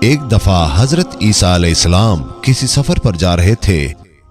ایک دفعہ حضرت عیسیٰ علیہ السلام کسی سفر پر جا رہے تھے۔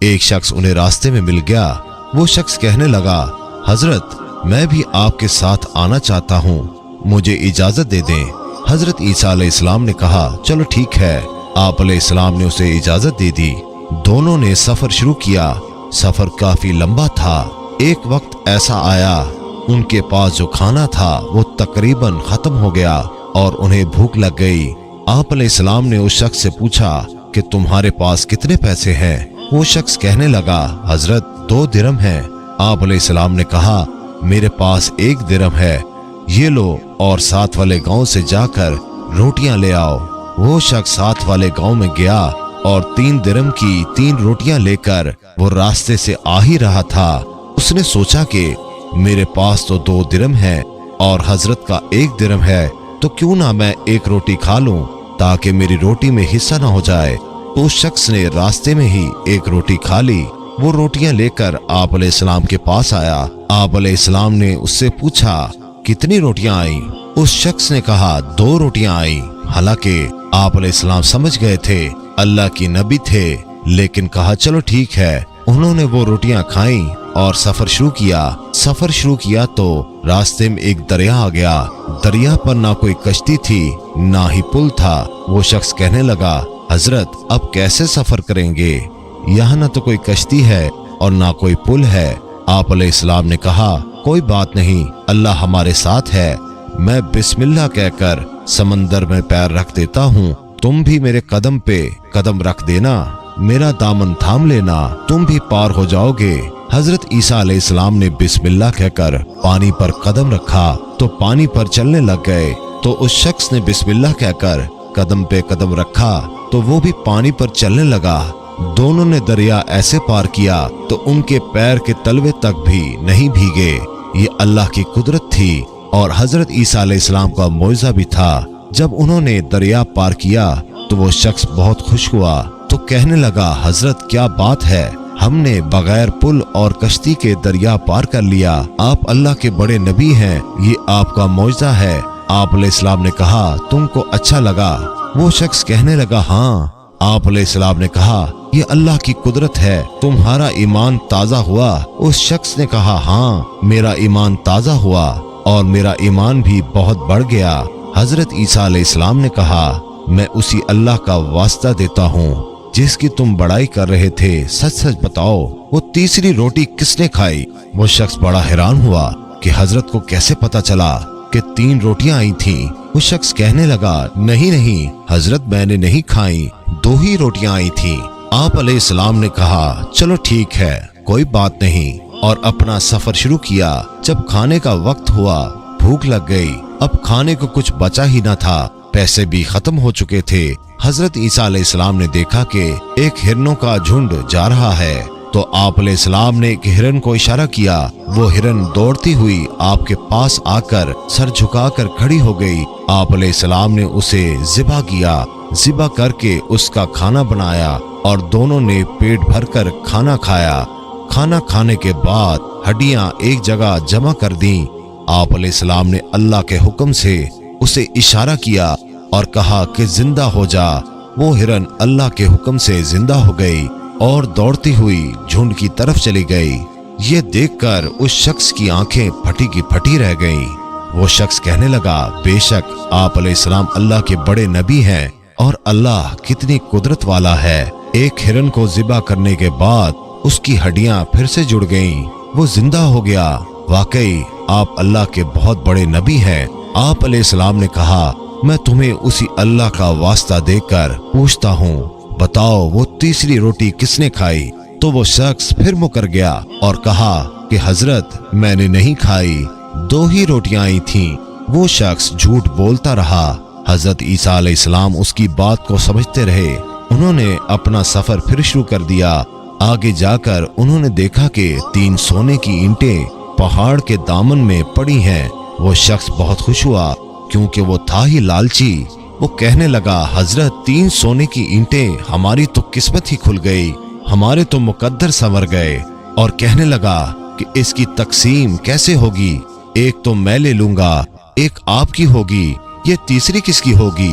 ایک شخص انہیں راستے میں مل گیا۔ وہ شخص کہنے لگا، حضرت میں بھی آپ کے ساتھ آنا چاہتا ہوں، مجھے اجازت دے دیں۔ حضرت عیسیٰ علیہ السلام نے کہا، چلو ٹھیک ہے۔ آپ علیہ السلام نے اسے اجازت دے دی۔ دونوں نے سفر شروع کیا۔ سفر کافی لمبا تھا۔ ایک وقت ایسا آیا ان کے پاس جو کھانا تھا وہ تقریباً ختم ہو گیا اور انہیں بھوک لگ گئی۔ آپ علیہ السلام نے اس شخص سے پوچھا کہ تمہارے پاس کتنے پیسے ہیں؟ وہ شخص کہنے لگا، حضرت 2 درہم ہیں۔ آپ علیہ السلام نے کہا، میرے پاس 1 درہم ہے، یہ لو اور ساتھ والے گاؤں سے جا کر روٹیاں لے آؤ۔ وہ شخص ساتھ والے گاؤں میں گیا اور 3 درہم کی 3 روٹیاں لے کر وہ راستے سے آ ہی رہا تھا۔ اس نے سوچا کہ میرے پاس تو 2 درہم ہے اور حضرت کا 1 درہم ہے، تو کیوں نہ میں 1 روٹی کھا لوں تاکہ میری روٹی میں حصہ نہ ہو جائے۔ تو اس شخص نے راستے میں ہی 1 روٹی کھا لی۔ وہ روٹیاں لے کر آپ علیہ السلام کے پاس آیا۔ آپ علیہ السلام نے اس سے پوچھا، کتنی روٹیاں آئیں؟ اس شخص نے کہا، 2 روٹیاں آئیں۔ حالانکہ آپ علیہ السلام سمجھ گئے تھے اللہ کی نبی تھے، لیکن کہا چلو ٹھیک ہے۔ انہوں نے وہ روٹیاں کھائیں اور سفر شروع کیا تو راستے میں ایک دریا آ گیا۔ دریا پر نہ کوئی کشتی تھی نہ ہی پل تھا۔ وہ شخص کہنے لگا، حضرت اب کیسے سفر کریں گے؟ یہاں نہ تو کوئی کشتی ہے اور نہ کوئی پل ہے۔ آپ علیہ السلام نے کہا، کوئی بات نہیں، اللہ ہمارے ساتھ ہے۔ میں بسم اللہ کہہ کر سمندر میں پیر رکھ دیتا ہوں، تم بھی میرے قدم پہ قدم رکھ دینا، میرا دامن تھام لینا، تم بھی پار ہو جاؤ گے۔ حضرت عیسیٰ علیہ السلام نے بسم اللہ کہہ کر پانی پر قدم رکھا تو پانی پر چلنے لگ گئے۔ تو اس شخص نے بسم اللہ کہہ کر قدم پہ قدم رکھا تو وہ بھی پانی پر چلنے لگا۔ دونوں نے دریا ایسے پار کیا تو ان کے پیر کے تلوے تک بھی نہیں بھیگے۔ یہ اللہ کی قدرت تھی اور حضرت عیسیٰ علیہ السلام کا معجزہ بھی تھا۔ جب انہوں نے دریا پار کیا تو وہ شخص بہت خوش ہوا تو کہنے لگا، حضرت کیا بات ہے، ہم نے بغیر پل اور کشتی کے دریا پار کر لیا۔ آپ اللہ کے بڑے نبی ہیں، یہ آپ کا معجزہ ہے۔ آپ علیہ السلام نے کہا، تم کو اچھا لگا؟ وہ شخص کہنے لگا، ہاں۔ آپ علیہ السلام نے کہا، یہ اللہ کی قدرت ہے، تمہارا ایمان تازہ ہوا؟ اس شخص نے کہا، ہاں میرا ایمان تازہ ہوا اور میرا ایمان بھی بہت بڑھ گیا۔ حضرت عیسیٰ علیہ السلام نے کہا، میں اسی اللہ کا واسطہ دیتا ہوں جس کی تم بڑائی کر رہے تھے، سچ سچ بتاؤ وہ تیسری روٹی کس نے کھائی؟ وہ شخص بڑا حیران ہوا کہ حضرت کو کیسے پتا چلا کہ 3 روٹیاں آئی تھیں۔ وہ شخص کہنے لگا، نہیں حضرت میں نے نہیں کھائی، 2 ہی روٹیاں آئی تھیں۔ آپ علیہ السلام نے کہا، چلو ٹھیک ہے، کوئی بات نہیں، اور اپنا سفر شروع کیا۔ جب کھانے کا وقت ہوا، بھوک لگ گئی، اب کھانے کو کچھ بچا ہی نہ تھا، پیسے بھی ختم ہو چکے تھے۔ حضرت عیسیٰ علیہ السلام نے دیکھا کہ ایک ہرنوں کا جھنڈ جا رہا ہے، تو آپ علیہ السلام نے ایک ہرن کو اشارہ کیا۔ وہ ہرن دوڑتی ہوئی آپ کے پاس آ کر سر جھکا کر کھڑی ہو گئی۔ آپ علیہ السلام نے اسے ذبح کیا، ذبح کر کے اس کا کھانا بنایا اور دونوں نے پیٹ بھر کر کھانا کھایا۔ کھانا کھانے کے بعد ہڈیاں ایک جگہ جمع کر دیں۔ آپ علیہ السلام نے اللہ کے حکم سے اسے اشارہ کیا اور کہا کہ زندہ ہو جا۔ وہ ہرن اللہ کے حکم سے زندہ ہو گئی اور دوڑتی ہوئی جھنڈ کی طرف چلی گئی۔ یہ دیکھ کر اس شخص کی آنکھیں پھٹی کی پھٹی رہ گئیں۔ وہ شخص کہنے لگا، بے شک آپ علیہ السلام اللہ کے بڑے نبی ہیں اور اللہ کتنی قدرت والا ہے۔ ایک ہرن کو ذبح کرنے کے بعد اس کی ہڈیاں پھر سے جڑ گئیں، وہ زندہ ہو گیا۔ واقعی آپ اللہ کے بہت بڑے نبی ہیں۔ آپ علیہ السلام نے کہا، میں تمہیں اسی اللہ کا واسطہ دے کر پوچھتا ہوں، بتاؤ وہ تیسری روٹی کس نے کھائی؟ تو وہ شخص پھر مکر گیا اور کہا کہ حضرت میں نے نہیں کھائی، 2 ہی روٹیاں آئی تھیں۔ وہ شخص جھوٹ بولتا رہا۔ حضرت عیسیٰ علیہ السلام اس کی بات کو سمجھتے رہے۔ انہوں نے اپنا سفر پھر شروع کر دیا۔ آگے جا کر انہوں نے دیکھا کہ 3 سونے کی اینٹیں پہاڑ کے دامن میں پڑی ہیں۔ وہ شخص بہت خوش ہوا کیونکہ وہ تھا ہی لالچی۔ وہ کہنے لگا، حضرت 3 سونے کی اینٹیں، ہماری تو قسمت ہی کھل گئی، ہمارے تو مقدر سنور گئے۔ اور کہنے لگا کہ اس کی تقسیم کیسے ہوگی؟ ایک تو میں لے لوں گا، ایک آپ کی ہوگی، یہ تیسری کس کی ہوگی؟